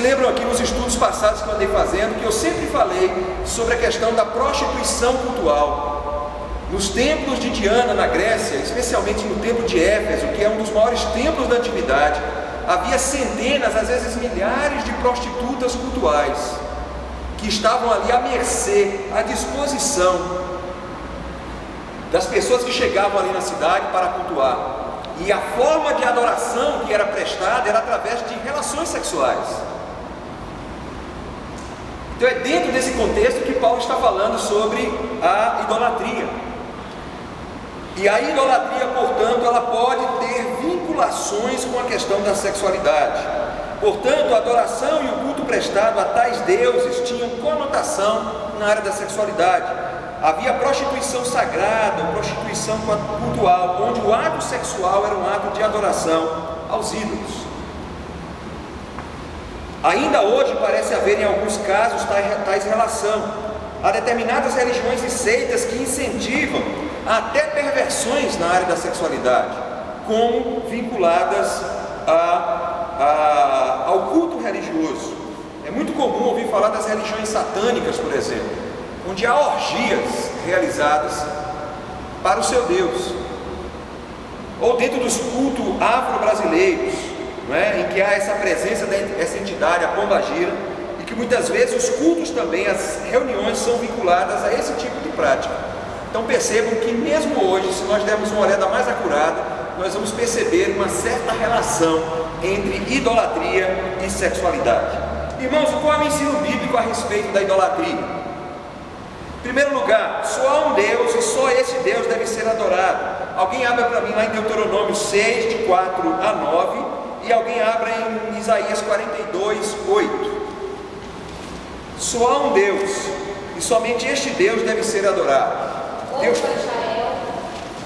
lembram aqui nos estudos passados que eu andei fazendo, que eu sempre falei sobre a questão da prostituição cultural. Nos templos de Diana, na Grécia, especialmente no templo de Éfeso, que é um dos maiores templos da antiguidade, havia centenas, às vezes milhares de prostitutas cultuais, que estavam ali à mercê, à disposição das pessoas que chegavam ali na cidade para cultuar. E a forma de adoração que era prestada era através de relações sexuais. Então é dentro desse contexto que Paulo está falando sobre a idolatria. E a idolatria, portanto, ela pode ter vinculações com a questão da sexualidade. Portanto, a adoração e o culto prestado a tais deuses tinham conotação na área da sexualidade. Havia prostituição sagrada, prostituição cultual, onde o ato sexual era um ato de adoração aos ídolos. Ainda hoje parece haver em alguns casos tais relação. Há determinadas religiões e seitas que incentivam até perversões na área da sexualidade, como vinculadas ao culto religioso. É muito comum ouvir falar das religiões satânicas, por exemplo, onde há orgias realizadas para o seu Deus, ou dentro dos cultos afro-brasileiros, não é? Em que há essa presença dessa entidade, a pombagira, e que muitas vezes os cultos também, as reuniões são vinculadas a esse tipo de prática. Então percebam que mesmo hoje, se nós dermos uma olhada mais acurada, nós vamos perceber uma certa relação entre idolatria e sexualidade. Irmãos, qual é o ensino bíblico a respeito da idolatria? Em primeiro lugar, só há um Deus e só esse Deus deve ser adorado. Alguém abra para mim lá em Deuteronômio 6, de 4 a 9, e alguém abra em Isaías 42, 8. Só há um Deus e somente este Deus deve ser adorado. Ouça, Israel,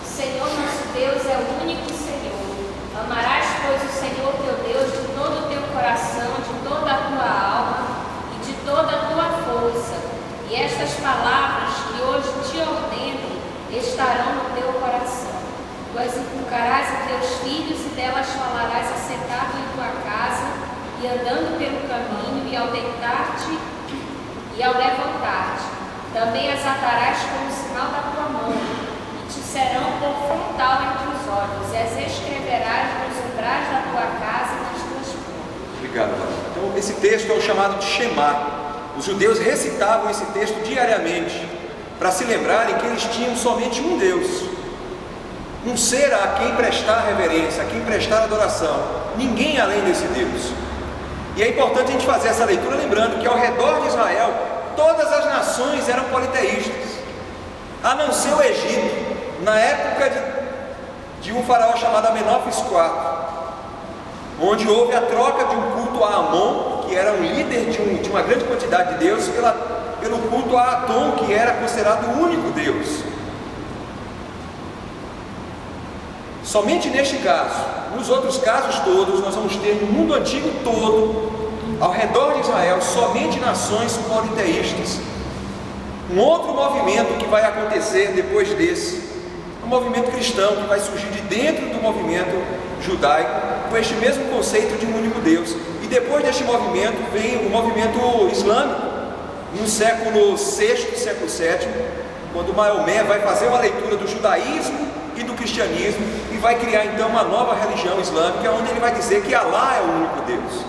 o Senhor nosso Deus é o único Senhor. Amarás, pois, o Senhor teu Deus de todo o teu coração, de toda a tua alma e de toda a tua força. E estas palavras que hoje te ordeno estarão no teu coração. Tu as inculcarás a teus filhos e delas falarás assentado em tua casa e andando pelo caminho e ao deitar-te e ao levantar-te. Também as atarás como sinal da tua mão e te serão por frontal entre os olhos e as escreverás nos umbrais da tua casa e nas tuas portas. Obrigado. Então esse texto é o chamado de Shema. Os judeus recitavam esse texto diariamente para se lembrarem que eles tinham somente um Deus, um ser a quem prestar reverência, a quem prestar adoração, ninguém além desse Deus. E é importante a gente fazer essa leitura lembrando que ao redor de Israel todas as nações eram politeístas, a não ser o Egito, na época de um faraó chamado Amenófis IV, onde houve a troca de um culto a Amon, que era um líder de uma grande quantidade de deuses, pelo culto a Atom, que era considerado o único Deus. Somente neste caso, nos outros casos todos, nós vamos ter no mundo antigo todo, ao redor de Israel, somente nações politeístas. Um outro movimento que vai acontecer depois desse, um movimento cristão que vai surgir de dentro do movimento judaico, com este mesmo conceito de um único Deus. E depois deste movimento vem o movimento islâmico, no século VI, século VII, quando Maomé vai fazer uma leitura do judaísmo e do cristianismo e vai criar então uma nova religião islâmica, onde ele vai dizer que Alá é o único Deus.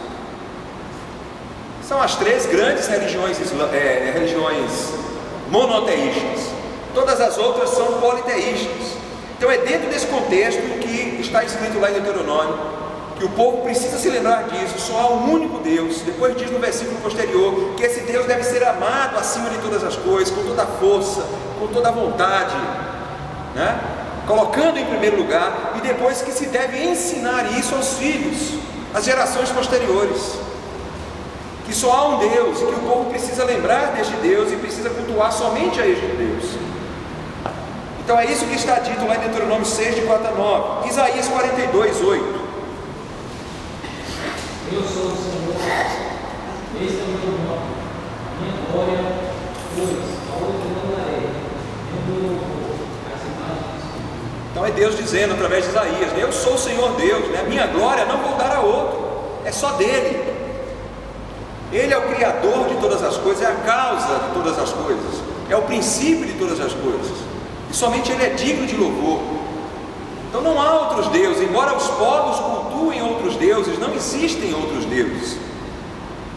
São as três grandes religiões monoteístas. Todas as outras são politeístas. Então é dentro desse contexto que está escrito lá em Deuteronômio que o povo precisa se lembrar disso, só há um único Deus. Depois diz no versículo posterior que esse Deus deve ser amado acima de todas as coisas, com toda a força, com toda a vontade, né? Colocando em primeiro lugar, e depois que se deve ensinar isso aos filhos, às gerações posteriores, que só há um Deus, e que o povo precisa lembrar deste Deus e precisa cultuar somente a este Deus. Então é isso que está dito lá em Deuteronômio 6, de 4 a 9. Isaías 42, 8. Eu sou o Senhor, este é o meu nome, minha glória, pois a outra não darei, nem meu louvor, as imagens. Então é Deus dizendo através de Isaías, eu sou o Senhor Deus, né? Minha glória não vou dar a outro, é só dele. Ele é o Criador de todas as coisas, é a causa de todas as coisas, é o princípio de todas as coisas, e somente Ele é digno de louvor. Então não há outros deuses, embora os povos cultuem outros deuses, não existem outros deuses.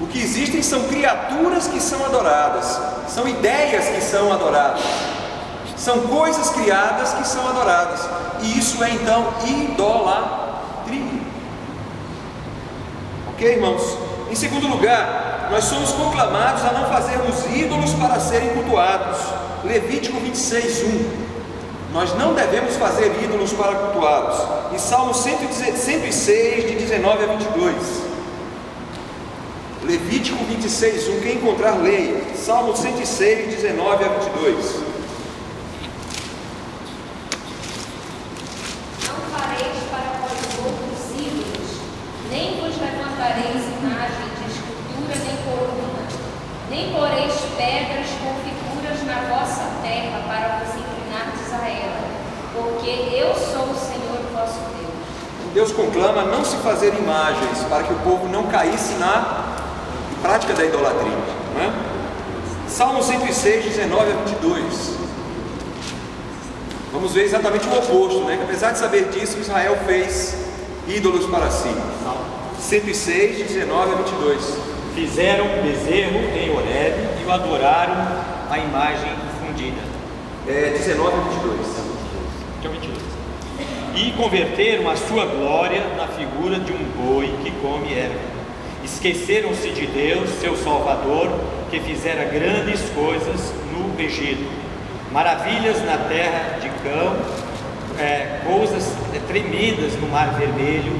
O que existem são criaturas que são adoradas, são ideias que são adoradas, são coisas criadas que são adoradas, e isso é então idolatria. Ok, irmãos? Em segundo lugar, nós somos conclamados a não fazermos ídolos para serem cultuados. Levítico 26:1. Nós não devemos fazer ídolos para cultuá-los. E Salmo 106, de 19 a 22. Levítico 26:1. Quem encontrar, leia. Salmo 106, 19 a 22. Não fareis para vós outros ídolos, nem vos levantareis imagem de escultura nem coluna, nem poreis pedras com figuras na vossa terra para vos inclinardes a ela, porque eu sou o Senhor vosso Deus. Deus conclama não se fazer imagens, para que o povo não caísse na prática da idolatria, não é? Salmo 106, 19 a 22. Vamos ver exatamente o oposto, né? Que apesar de saber disso, Israel fez ídolos para si. 106, 19 a 22. Fizeram um bezerro em Horebe e o adoraram a imagem fundida. 19 a 22. Que é o 22. E converteram a sua glória na figura de um boi que come erva. Esqueceram-se de Deus, seu Salvador, que fizera grandes coisas no Egito, maravilhas na terra de Cão, coisas tremendas no Mar Vermelho,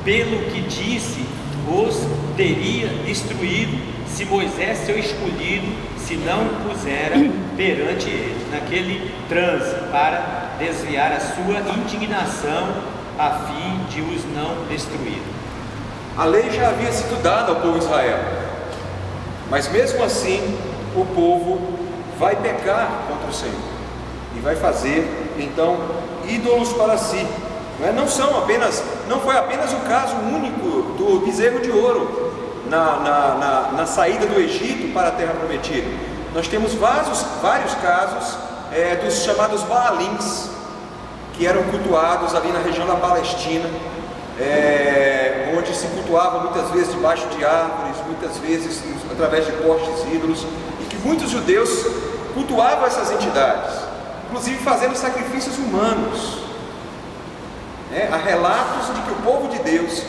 pelo que disse, os teria destruído, se Moisés, seu escolhido, se não pusera perante ele, naquele transe, para desviar a sua indignação, a fim de os não destruir. A lei já havia sido dada ao povo de Israel, mas mesmo assim o povo vai pecar contra o Senhor e vai fazer então ídolos para si. Não foi apenas o caso único do bezerro de ouro na saída do Egito para a terra prometida. Nós temos vários casos dos chamados Baalins, que eram cultuados ali na região da Palestina, onde se cultuava muitas vezes debaixo de árvores, muitas vezes através de postes ídolos, e que muitos judeus cultuavam essas entidades, inclusive fazendo sacrifícios humanos. Há relatos de que o povo de Deus,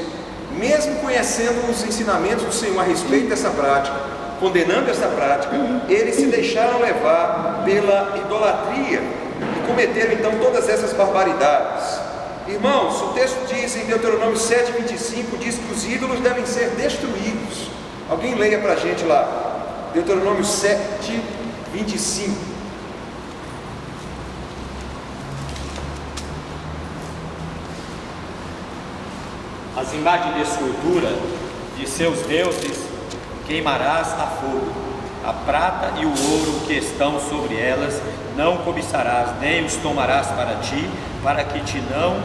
mesmo conhecendo os ensinamentos do Senhor a respeito dessa prática, condenando essa prática, eles se deixaram levar pela idolatria e cometeram então todas essas barbaridades. Irmãos, o texto diz em Deuteronômio 7:25, diz que os ídolos devem ser destruídos. Alguém leia para a gente lá, Deuteronômio 7:25. As imagens de escultura de seus deuses queimarás a fogo. A prata e o ouro que estão sobre elas não cobiçarás, nem os tomarás para ti, para que te não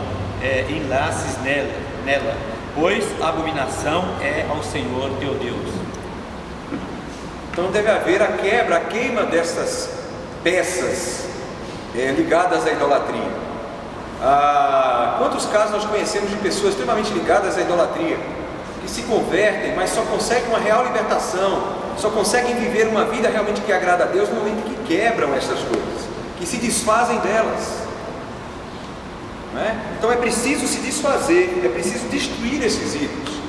enlaces nela, pois a abominação é ao Senhor teu Deus. Então deve haver a queima dessas peças ligadas à idolatria. Quantos casos nós conhecemos de pessoas extremamente ligadas à idolatria, que se convertem, mas só conseguem uma real libertação, só conseguem viver uma vida realmente que agrada a Deus no momento que quebram essas coisas, que se desfazem delas, não é? Então é preciso se desfazer, é preciso destruir esses ídolos.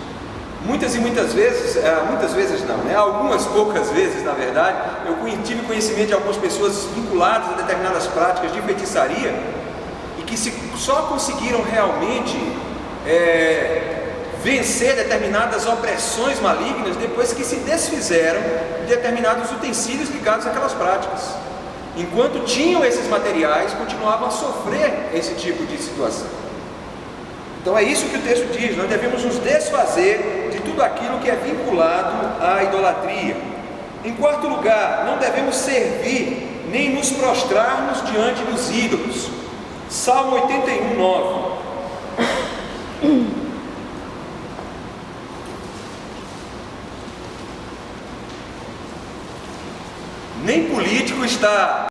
Muitas vezes não, né? Algumas poucas vezes, na verdade, eu tive conhecimento de algumas pessoas vinculadas a determinadas práticas de feitiçaria, que só conseguiram realmente vencer determinadas opressões malignas depois que se desfizeram de determinados utensílios ligados àquelas práticas. Enquanto tinham esses materiais, continuavam a sofrer esse tipo de situação. Então é isso que o texto diz, nós devemos nos desfazer de tudo aquilo que é vinculado à idolatria. Em quarto lugar, não devemos servir nem nos prostrarmos diante dos ídolos. Salmo 81:9. Nem político está